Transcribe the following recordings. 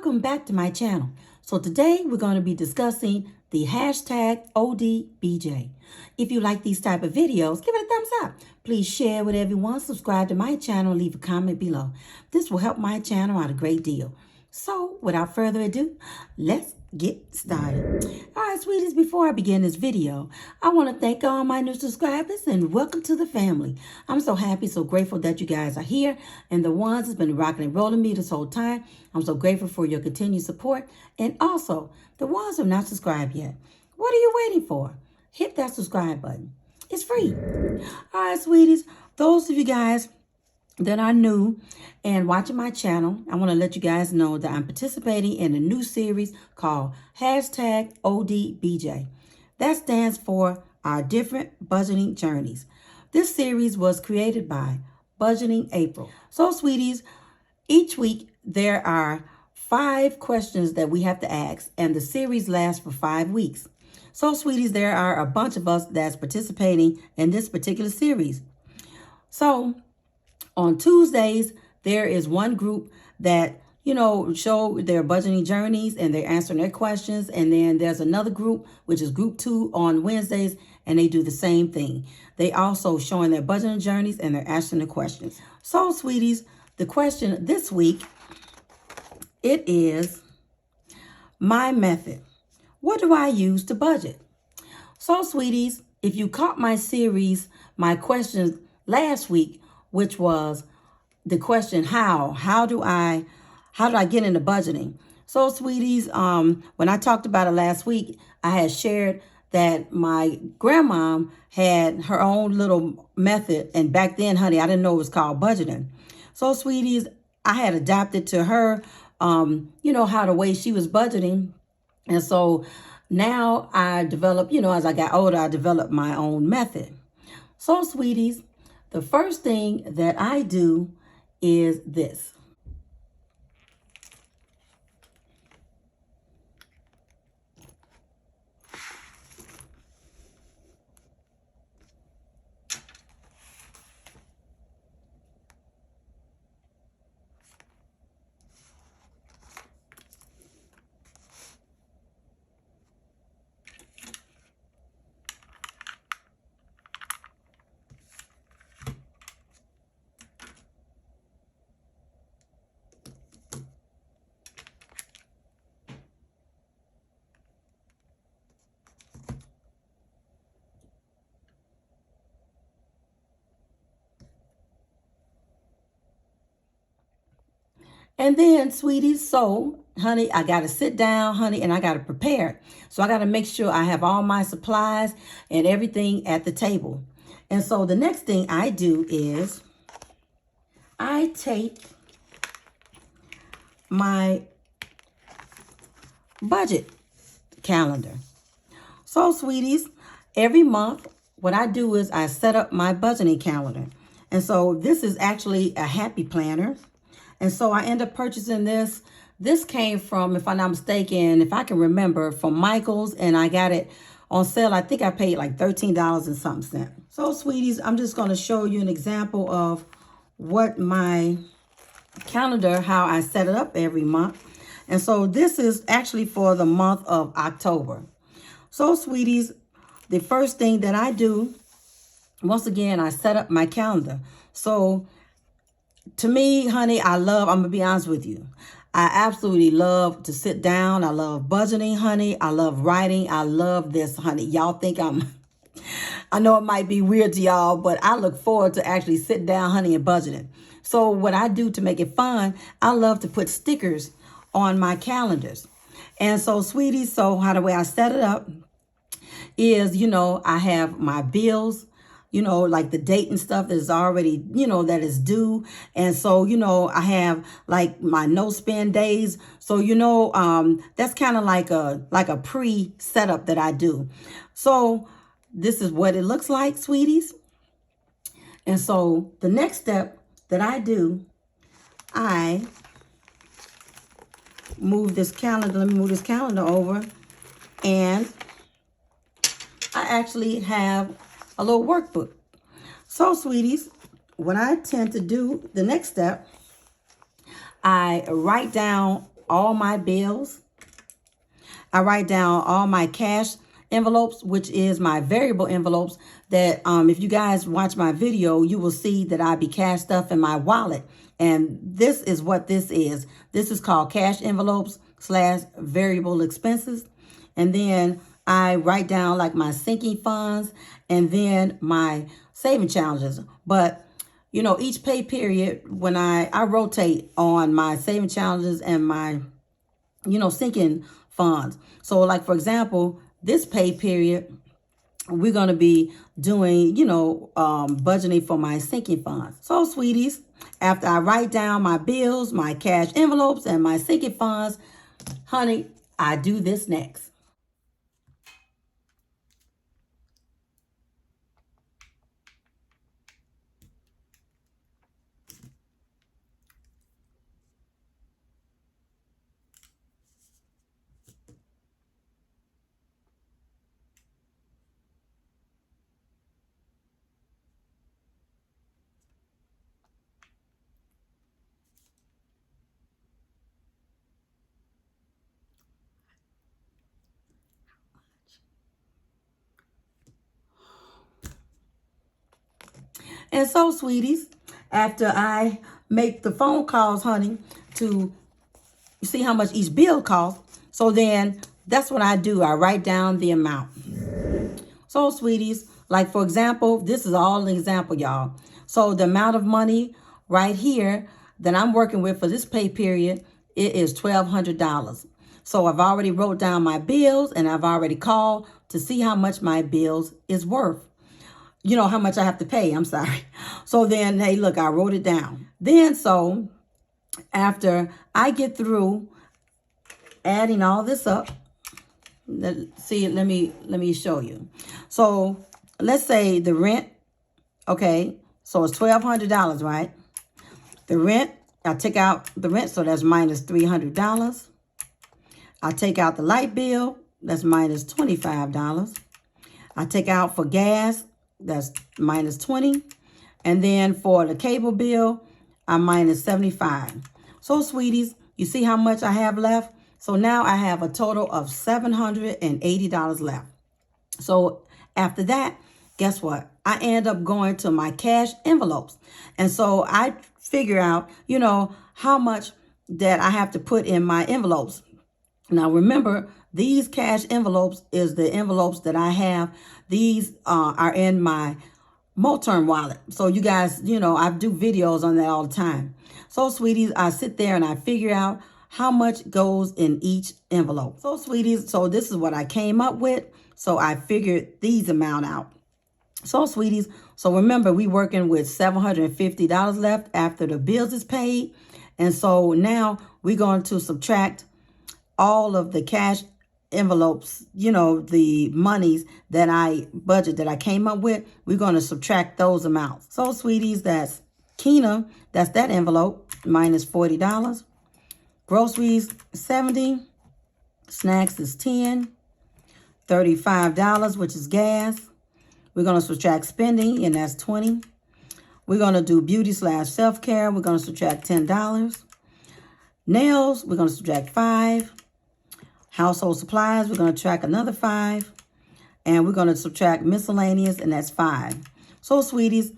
welcome back to my channel. So today we're going to be discussing the hashtag ODBJ. If you like these type of videos, give it a thumbs up. Please share with everyone, subscribe to my channel, and leave a comment below. This will help my channel out a great deal. So without further ado, let's get started. All right, sweeties, before I begin this video, I want to thank all my new subscribers and welcome to the family. I'm so happy, so grateful that you guys are here, and the ones that's been rocking and rolling me this whole time. I'm so grateful for your continued support, and also the ones who have not subscribed yet. What are you waiting for? Hit that subscribe button. It's free. All right, sweeties, those of you guys that are new and watching my channel, I want to let you guys know that I'm participating in a new series called hashtag ODBJ. That stands for Our Different Budgeting Journeys. This series was created by Budgeting April. So, sweeties, each week there are 5 questions that we have to ask, and the series lasts for 5 weeks. So, sweeties, there are a bunch of us that's participating in this particular series. So, on Tuesdays, there is one group that, show their budgeting journeys and they're answering their questions. And then there's another group, which is group 2 on Wednesdays, and they do the same thing. They also showing their budgeting journeys and they're answering the questions. So, sweeties, the question this week, it is my method. What do I use to budget? So, sweeties, if you caught my series, my questions last week, which was the question, how do I get into budgeting? So, sweeties, when I talked about it last week, I had shared that my grandma had her own little method. And back then, honey, I didn't know it was called budgeting. So, sweeties, I had adapted to her, how the way she was budgeting. And so now I developed, as I got older, I developed my own method. So, sweeties, the first thing that I do is this. And then, sweeties, so, honey, I got to sit down, honey, and I got to prepare. So I got to make sure I have all my supplies and everything at the table. And so the next thing I do is I take my budget calendar. So, sweeties, every month, what I do is I set up my budgeting calendar. And so this is actually a happy planner. And so I end up purchasing this. This came from, if I'm not mistaken, if I can remember, from Michael's, and I got it on sale. I think I paid like $13 and something cents. So, sweeties, I'm just going to show you an example of what my calendar, how I set it up every month. And so this is actually for the month of October. So, sweeties, the first thing that I do, once again, I set up my calendar. So, to me, honey, I'm going to be honest with you. I absolutely love to sit down. I love budgeting, honey. I love writing. I love this, honey. Y'all think I know it might be weird to y'all, but I look forward to actually sitting down, honey, and budgeting. So what I do to make it fun, I love to put stickers on my calendars. And so, sweeties, so how the way I set it up is, I have my bills, like the date and stuff that is already, that is due. And so, I have like my no spend days. So, that's kind of like a pre-setup that I do. So this is what it looks like, sweeties. And so the next step that I do, I move this calendar. Let me move this calendar over. And I actually have a little workbook. So, sweeties, what I tend to do, the next step, I write down all my bills. I write down all my cash envelopes, which is my variable envelopes that if you guys watch my video, you will see that I be cash stuff in my wallet. And this is what this is. This is called cash envelopes / variable expenses. And then I write down like my sinking funds and then my saving challenges. But you know, each pay period, when I rotate on my saving challenges and my, you know, sinking funds. So like, for example, this pay period, we're going to be doing, you know, budgeting for my sinking funds. So sweeties, after I write down my bills, my cash envelopes, and my sinking funds, honey, I do this next. And so, sweeties, after I make the phone calls, honey, to see how much each bill costs, so then that's what I do. I write down the amount. So, sweeties, like for example, this is all an example, y'all. So the amount of money right here that I'm working with for this pay period, it is $1,200. So I've already wrote down my bills and I've already called to see how much my bills is worth. You know, how much I have to pay, I'm sorry. So then, hey, look, I wrote it down. Then, so after I get through adding all this up, see, let me show you. So let's say the rent, okay, so it's $1,200, right? The rent, I take out the rent, so that's minus $300. I take out the light bill, that's minus $25. I take out for gas, that's minus 20. And then for the cable bill, I'm minus 75. So sweeties, you see how much I have left? So now I have a total of $780 left. So after that, guess what? I end up going to my cash envelopes. And so I figure out, you know, how much that I have to put in my envelopes. Now remember, these cash envelopes is the envelopes that I have. These are in my Moterm wallet. So you guys, you know, I do videos on that all the time. So sweeties, I sit there and I figure out how much goes in each envelope. So sweeties, so this is what I came up with. So I figured these amount out. So sweeties, so remember we working with $750 left after the bills is paid. And so now we're going to subtract all of the cash envelopes, you know, the monies that I budget that I came up with, we're going to subtract those amounts. So sweeties, that's Keena, that's that envelope, minus $40. Groceries, 70. Snacks is 10. $35, which is gas. We're going to subtract spending, and that's 20. We're going to do beauty / self-care. We're going to subtract $10. Nails, we're going to subtract 5. Household supplies, we're going to track another 5. And we're going to subtract miscellaneous, and that's 5. So, sweeties,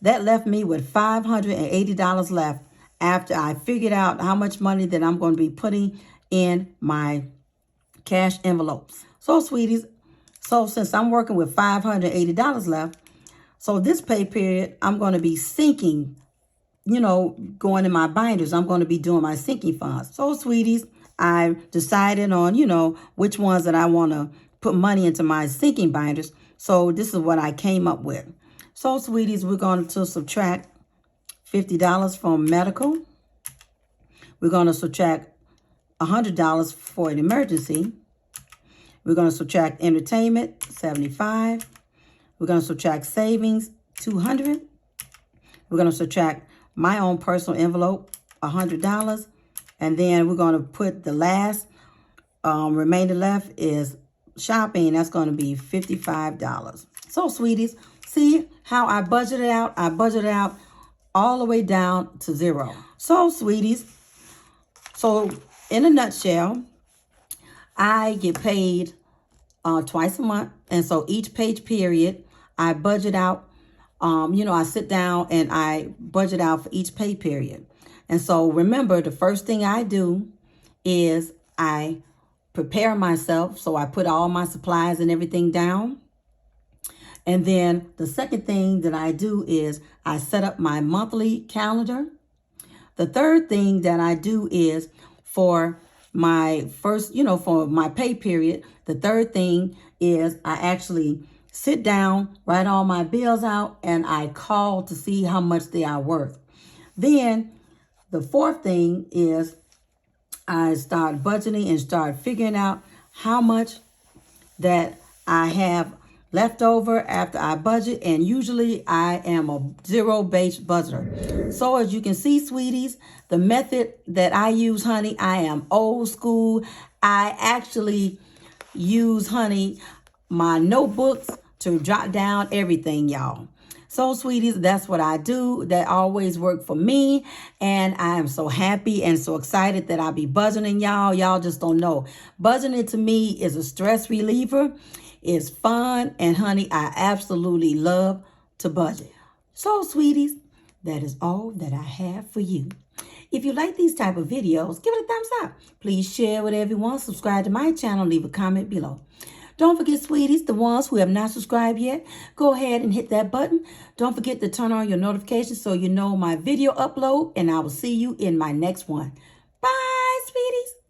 that left me with $580 left after I figured out how much money that I'm going to be putting in my cash envelopes. So, sweeties, so since I'm working with $580 left, so this pay period, I'm going to be sinking, you know, going in my binders. I'm going to be doing my sinking funds. So, sweeties, I decided on, you know, which ones that I want to put money into my sinking binders. So this is what I came up with. So, sweeties, we're going to subtract $50 from medical. We're going to subtract $100 for an emergency. We're going to subtract entertainment, $75. We're going to subtract savings, $200. We're going to subtract my own personal envelope, $100. And then we're going to put the last remainder left is shopping. That's going to be $55. So, sweeties, see how I budgeted out? I budgeted out all the way down to 0. So, sweeties, so in a nutshell, I get paid twice a month. And so each page period, I budget out, I sit down and I budget out for each pay period. And so remember, the first thing I do is I prepare myself. So I put all my supplies and everything down. And then the second thing that I do is I set up my monthly calendar. The third thing that I do is for my first, for my pay period, the third thing is I actually sit down, write all my bills out, and I call to see how much they are worth. Then the fourth thing is I start budgeting and start figuring out how much that I have left over after I budget, and usually I am a zero-based budgeter. So as you can see, sweeties, the method that I use, honey, I am old school. I actually use, honey, my notebooks to jot down everything, y'all. So, sweeties, that's what I do. That always worked for me. And I am so happy and so excited that I'll be budgeting, y'all. Y'all just don't know. Budgeting to me is a stress reliever. It's fun. And, honey, I absolutely love to budget. So, sweeties, that is all that I have for you. If you like these type of videos, give it a thumbs up. Please share with everyone. Subscribe to my channel. Leave a comment below. Don't forget, sweeties, the ones who have not subscribed yet, go ahead and hit that button. Don't forget to turn on your notifications so you know my video upload, and I will see you in my next one. Bye, sweeties.